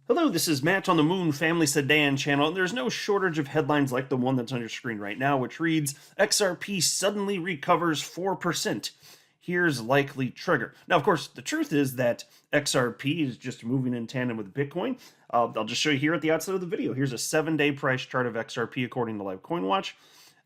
Hello, this is Matt on the Moon Family Sedan channel, and there's no shortage of headlines like the one that's on your screen right now, which reads, XRP suddenly recovers 4%. Here's likely trigger. Now, of course, the truth is that XRP is just moving in tandem with Bitcoin. I'll just show you here at the outset of the video. Here's a 7-day price chart of XRP according to Live Coin Watch.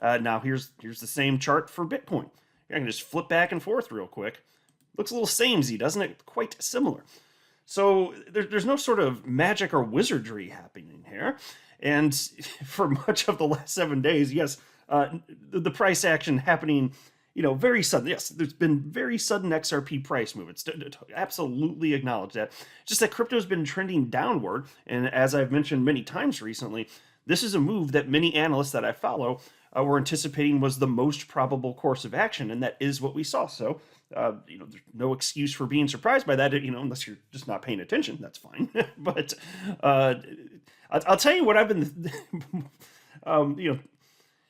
Now, here's the same chart for Bitcoin. I can just flip back and forth real quick. Looks a little samey, doesn't it? Quite similar. So there's no sort of magic or wizardry happening here. And for much of the last 7 days, yes, the price action happening, very sudden. Yes, there's been very sudden XRP price movements. Absolutely acknowledge that. Just that crypto's been trending downward. And as I've mentioned many times recently, this is a move that many analysts that I follow were anticipating was the most probable course of action. And that is what we saw. So there's no excuse for being surprised by that, unless you're just not paying attention. That's fine. But I'll tell you what I've been,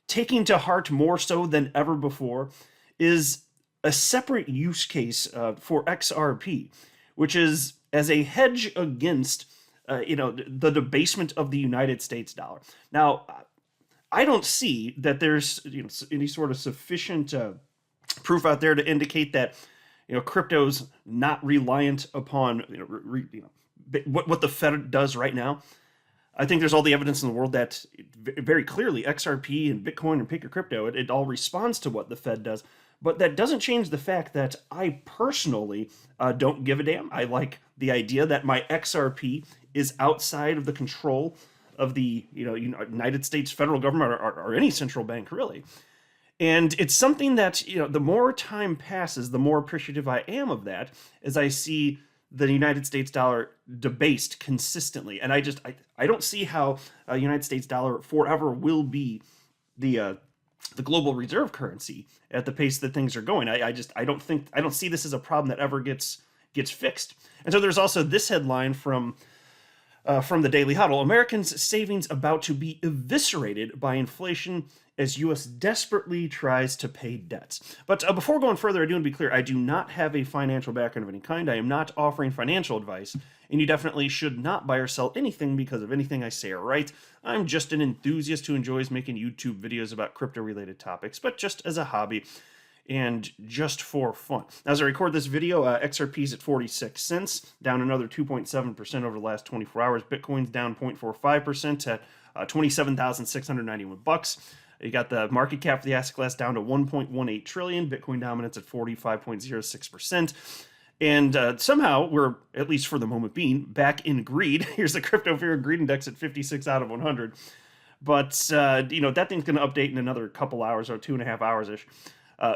taking to heart more so than ever before is a separate use case for XRP, which is as a hedge against, the debasement of the United States dollar. Now, I don't see that there's any sort of sufficient proof out there to indicate that crypto's not reliant upon what the Fed does right now. I think there's all the evidence in the world that very clearly XRP and Bitcoin and pick your crypto, it all responds to what the Fed does. But that doesn't change the fact that I personally don't give a damn. I like the idea that my XRP is outside of the control of the United States federal government or any central bank, really. And it's something that, the more time passes, the more appreciative I am of that, as I see the United States dollar debased consistently. And I don't see how a United States dollar forever will be the global reserve currency at the pace that things are going. I don't see this as a problem that ever gets fixed. And so there's also this headline from the Daily Huddle: Americans' savings about to be eviscerated by inflation as U.S. desperately tries to pay debts. But before going further, I do want to be clear, I do not have a financial background of any kind. I am not offering financial advice, and you definitely should not buy or sell anything because of anything I say or write. I'm just an enthusiast who enjoys making YouTube videos about crypto-related topics, but just as a hobby and just for fun. As I record this video, XRP is at 46 cents, down another 2.7% over the last 24 hours. Bitcoin's down 0.45% at 27,691 bucks. You got the market cap for the asset class down to 1.18 trillion. Bitcoin dominance at 45.06%. And somehow we're, at least for the moment being, back in greed. Here's the crypto fear and greed index at 56 out of 100. But, that thing's going to update in another couple hours or 2.5 hours-ish.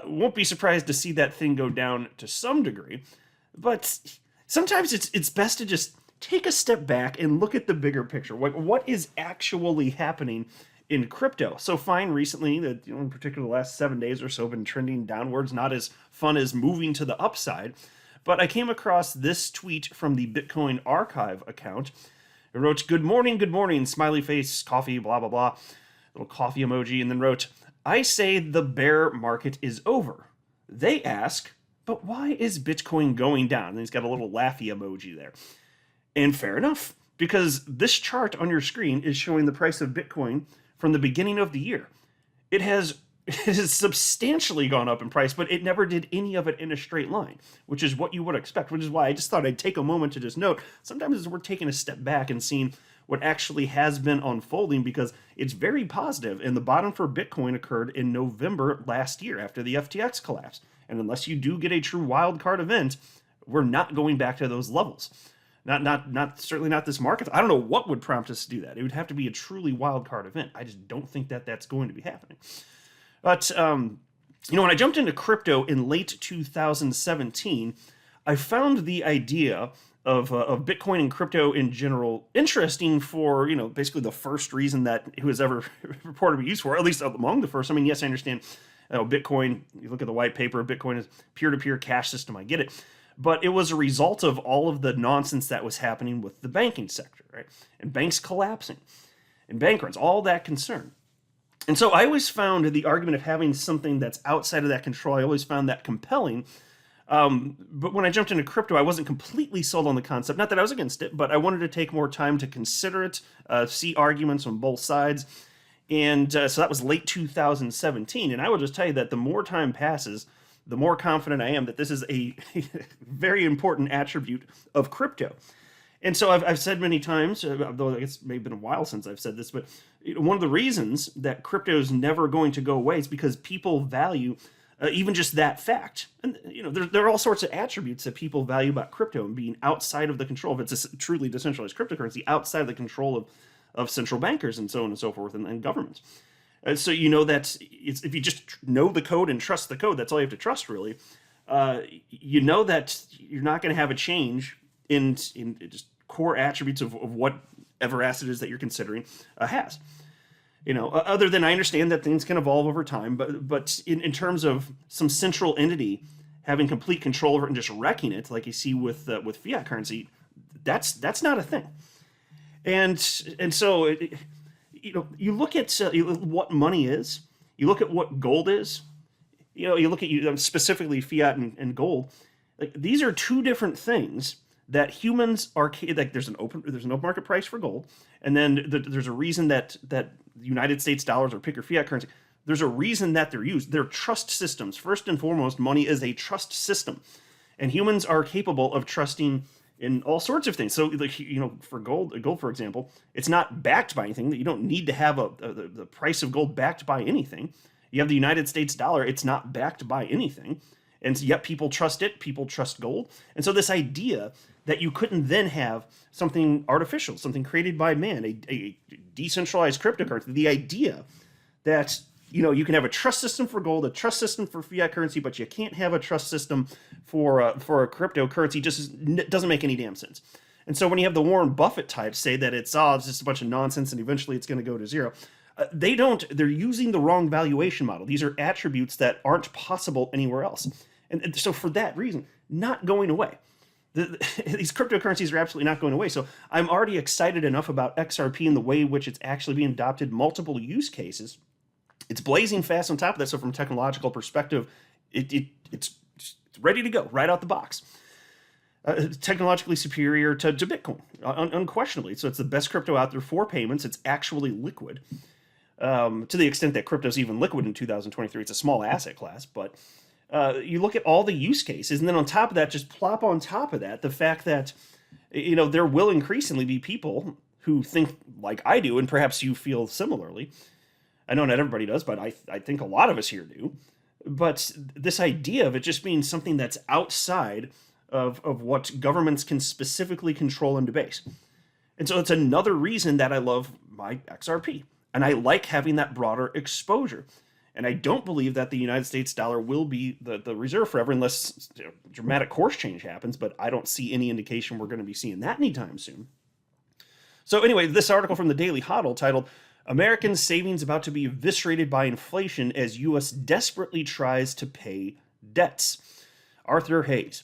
Won't be surprised to see that thing go down to some degree. But sometimes it's best to just take a step back and look at the bigger picture. What is actually happening in crypto? So fine, recently, in particular the last 7 days or so, been trending downwards, not as fun as moving to the upside. But I came across this tweet from the Bitcoin Archive account. It wrote, good morning, smiley face, coffee, blah, blah, blah, little coffee emoji, and then wrote, I say the bear market is over. They ask, but why is Bitcoin going down? And he's got a little laughy emoji there. And fair enough, because this chart on your screen is showing the price of Bitcoin from the beginning of the year. It has substantially gone up in price, but it never did any of it in a straight line, which is what you would expect, which is why I just thought I'd take a moment to just note, sometimes it's worth taking a step back and seeing what actually has been unfolding, because it's very positive. And the bottom for Bitcoin occurred in November last year after the FTX collapse. And unless you do get a true wildcard event, we're not going back to those levels. Certainly not this market. I don't know what would prompt us to do that. It would have to be a truly wildcard event. I just don't think that that's going to be happening. But, when I jumped into crypto in late 2017, I found the idea of Bitcoin and crypto in general interesting for, basically the first reason that it was ever reported to be used for, at least among the first. I mean, yes, I understand Bitcoin, you look at the white paper, Bitcoin is peer-to-peer cash system, I get it. But it was a result of all of the nonsense that was happening with the banking sector, right? And banks collapsing and bank runs, all that concern. And so I always found the argument of having something that's outside of that control, I always found that compelling But when I jumped into crypto, I wasn't completely sold on the concept. Not that I was against it, but I wanted to take more time to consider it, see arguments on both sides. And so that was late 2017. And I will just tell you that the more time passes, the more confident I am that this is a very important attribute of crypto. And so I've said many times, although I guess it may have been a while since I've said this, but one of the reasons that crypto is never going to go away is because people value even just that fact. And there are all sorts of attributes that people value about crypto and being outside of the control. If it's a truly decentralized cryptocurrency, outside of the control of central bankers and so on and so forth, and governments. So you know that if you just know the code and trust the code, that's all you have to trust, really. You know that you're not going to have a change in just core attributes of whatever asset is that you're considering has. Other than I understand that things can evolve over time, but in terms of some central entity having complete control over it and just wrecking it, like you see with fiat currency, that's not a thing. And so you look at what money is, you look at what gold is, you look at specifically fiat and gold. Like, these are two different things that humans are like. There's an open market price for gold, and then there's a reason that the United States dollars, or pick your fiat currency, there's a reason that they're used. They're trust systems. First and foremost, money is a trust system, and humans are capable of trusting in all sorts of things. So, for gold, for example, it's not backed by anything. You don't need to have the price of gold backed by anything. You have the United States dollar; it's not backed by anything, and yet people trust it. People trust gold, and so this idea that you couldn't then have something artificial, something created by man, a decentralized cryptocurrency, the idea that you can have a trust system for gold, a trust system for fiat currency, but you can't have a trust system for a cryptocurrency just doesn't make any damn sense. And so when you have the Warren Buffett types say that it's just a bunch of nonsense and eventually it's going to go to zero, they're using the wrong valuation model. These are attributes that aren't possible anywhere else. And so for that reason, not going away. These cryptocurrencies are absolutely not going away. So I'm already excited enough about XRP and the way in which it's actually being adopted, multiple use cases. It's blazing fast on top of that. So from a technological perspective, it's ready to go right out the box. Technologically superior to Bitcoin, unquestionably. So it's the best crypto out there for payments. It's actually liquid. To the extent that crypto is even liquid in 2023, it's a small asset class, but you look at all the use cases, and then on top of that, just plop on top of that the fact that there will increasingly be people who think like I do, and perhaps you feel similarly. I know not everybody does, but I think a lot of us here do. But this idea of it just being something that's outside of what governments can specifically control and debase. And so it's another reason that I love my XRP. And I like having that broader exposure. And I don't believe that the United States dollar will be the reserve forever unless dramatic course change happens, but I don't see any indication we're going to be seeing that anytime soon. So anyway, this article from the Daily Hodl titled, American Savings About to be Eviscerated by Inflation as U.S. Desperately Tries to Pay Debts. Arthur Hayes.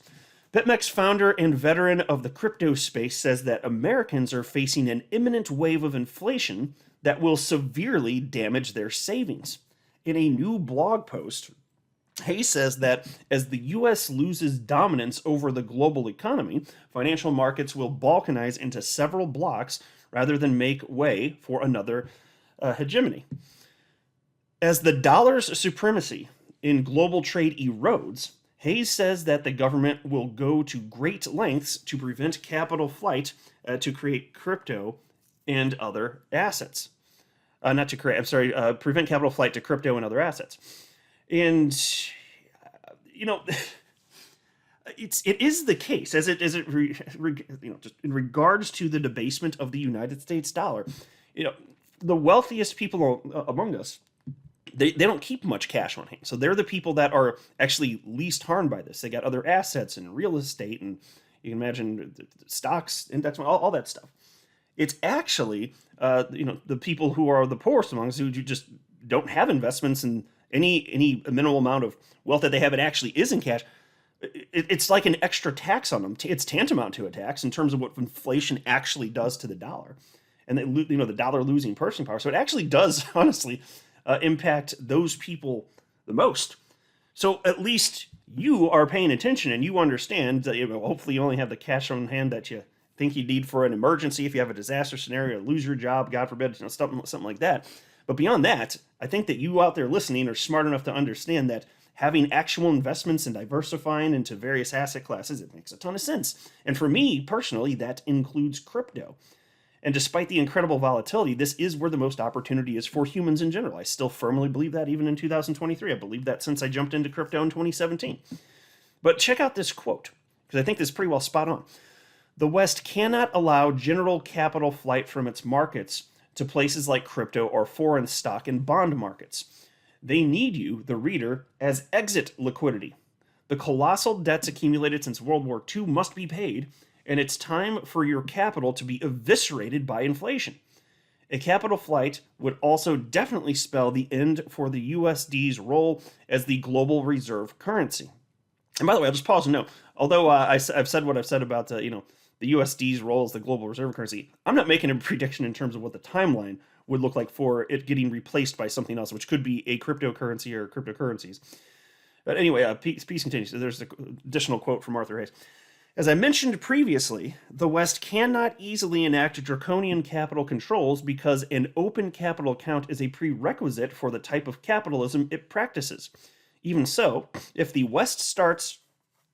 BitMEX founder and veteran of the crypto space says that Americans are facing an imminent wave of inflation that will severely damage their savings. In a new blog post, Hayes says that as the U.S. loses dominance over the global economy, financial markets will balkanize into several blocks rather than make way for another hegemony. As the dollar's supremacy in global trade erodes, Hayes says that the government will go to great lengths to prevent capital flight to create crypto and other assets. Prevent capital flight to crypto and other assets. And, it is the case, just in regards to the debasement of the United States dollar. The wealthiest people among us, they don't keep much cash on hand. So they're the people that are actually least harmed by this. They got other assets and real estate, and you can imagine stocks, index, all that stuff. It's actually, the people who are the poorest among us who just don't have investments and any minimal amount of wealth that they have, it actually is in cash. It's like an extra tax on them. It's tantamount to a tax in terms of what inflation actually does to the dollar, and the dollar losing purchasing power. So it actually does, honestly, impact those people the most. So at least you are paying attention and you understand that, hopefully you only have the cash on hand that you think you need for an emergency if you have a disaster scenario, lose your job, God forbid, something like that. But beyond that, I think that you out there listening are smart enough to understand that having actual investments and diversifying into various asset classes, it makes a ton of sense. And for me personally, that includes crypto. And despite the incredible volatility, this is where the most opportunity is for humans in general. I still firmly believe that even in 2023. I believe that since I jumped into crypto in 2017. But check out this quote, because I think this is pretty well spot on. The West cannot allow general capital flight from its markets to places like crypto or foreign stock and bond markets. They need you, the reader, as exit liquidity. The colossal debts accumulated since World War II must be paid, and it's time for your capital to be eviscerated by inflation. A capital flight would also definitely spell the end for the USD's role as the global reserve currency. And by the way, I'll just pause and note, although I've said what I've said about the USD's role as the global reserve currency, I'm not making a prediction in terms of what the timeline would look like for it getting replaced by something else, which could be a cryptocurrency or cryptocurrencies. But anyway, piece continues. So there's an additional quote from Arthur Hayes. As I mentioned previously, the West cannot easily enact draconian capital controls because an open capital account is a prerequisite for the type of capitalism it practices. Even so, if the West starts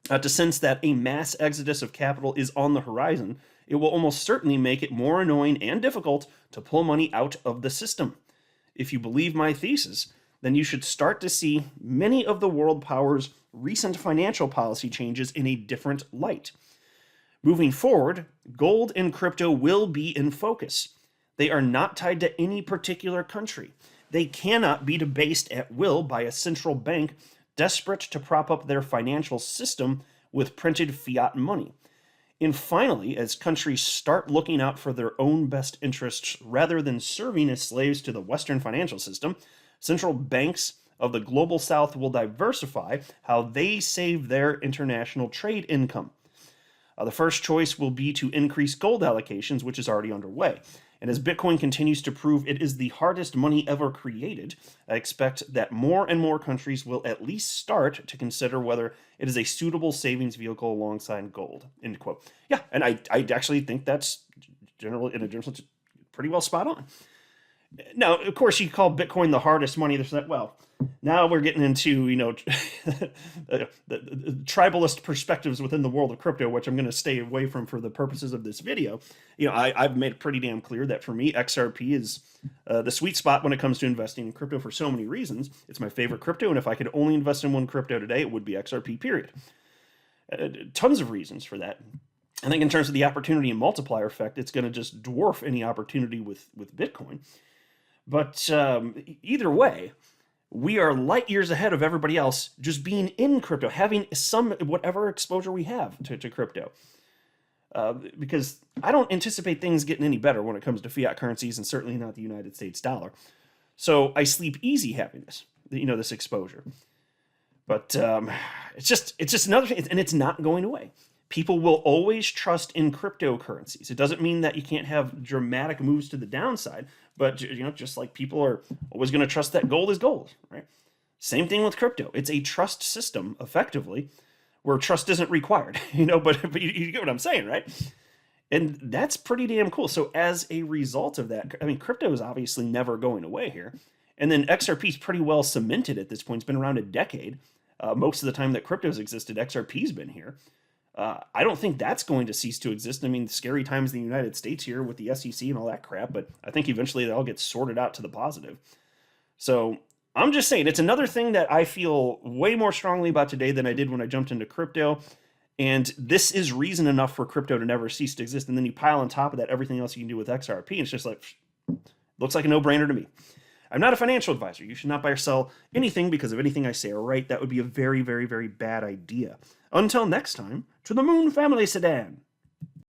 to sense that a mass exodus of capital is on the horizon, it will almost certainly make it more annoying and difficult to pull money out of the system. If you believe my thesis, then you should start to see many of the world powers' recent financial policy changes in a different light. Moving forward, gold and crypto will be in focus. They are not tied to any particular country. They cannot be debased at will by a central bank desperate to prop up their financial system with printed fiat money. And finally, as countries start looking out for their own best interests rather than serving as slaves to the Western financial system, central banks of the global South will diversify how they save their international trade income. The first choice will be to increase gold allocations, which is already underway. And as Bitcoin continues to prove it is the hardest money ever created, I expect that more and more countries will at least start to consider whether it is a suitable savings vehicle alongside gold. End quote. Yeah, and I actually think that's generally, in a general sense, pretty well spot on. Now, of course, you call Bitcoin the hardest money. Well, now we're getting into, the tribalist perspectives within the world of crypto, which I'm going to stay away from for the purposes of this video. I've made it pretty damn clear that for me, XRP is the sweet spot when it comes to investing in crypto for so many reasons. It's my favorite crypto, and if I could only invest in one crypto today, it would be XRP, period. Tons of reasons for that. I think in terms of the opportunity and multiplier effect, it's going to just dwarf any opportunity with Bitcoin. But either way, we are light years ahead of everybody else just being in crypto, having some, whatever exposure we have to crypto. Because I don't anticipate things getting any better when it comes to fiat currencies, and certainly not the United States dollar. So I sleep easy having this exposure. But it's just another thing, and it's not going away. People will always trust in cryptocurrencies. It doesn't mean that you can't have dramatic moves to the downside, but just like people are always going to trust that gold is gold, right? Same thing with crypto. It's a trust system, effectively, where trust isn't required, but you get what I'm saying, right? And that's pretty damn cool. So as a result of that, crypto is obviously never going away here. And then XRP is pretty well cemented at this point. It's been around a decade. Most of the time that crypto's existed, XRP's been here. I don't think that's going to cease to exist. Scary times in the United States here with the SEC and all that crap, but I think eventually it all gets sorted out to the positive. So I'm just saying, it's another thing that I feel way more strongly about today than I did when I jumped into crypto. And this is reason enough for crypto to never cease to exist. And then you pile on top of that everything else you can do with XRP. And it's just like, looks like a no-brainer to me. I'm not a financial advisor. You should not buy or sell anything because of anything I say or write. That would be a very, very, very bad idea. Until next time, to the Moon Family Sedan.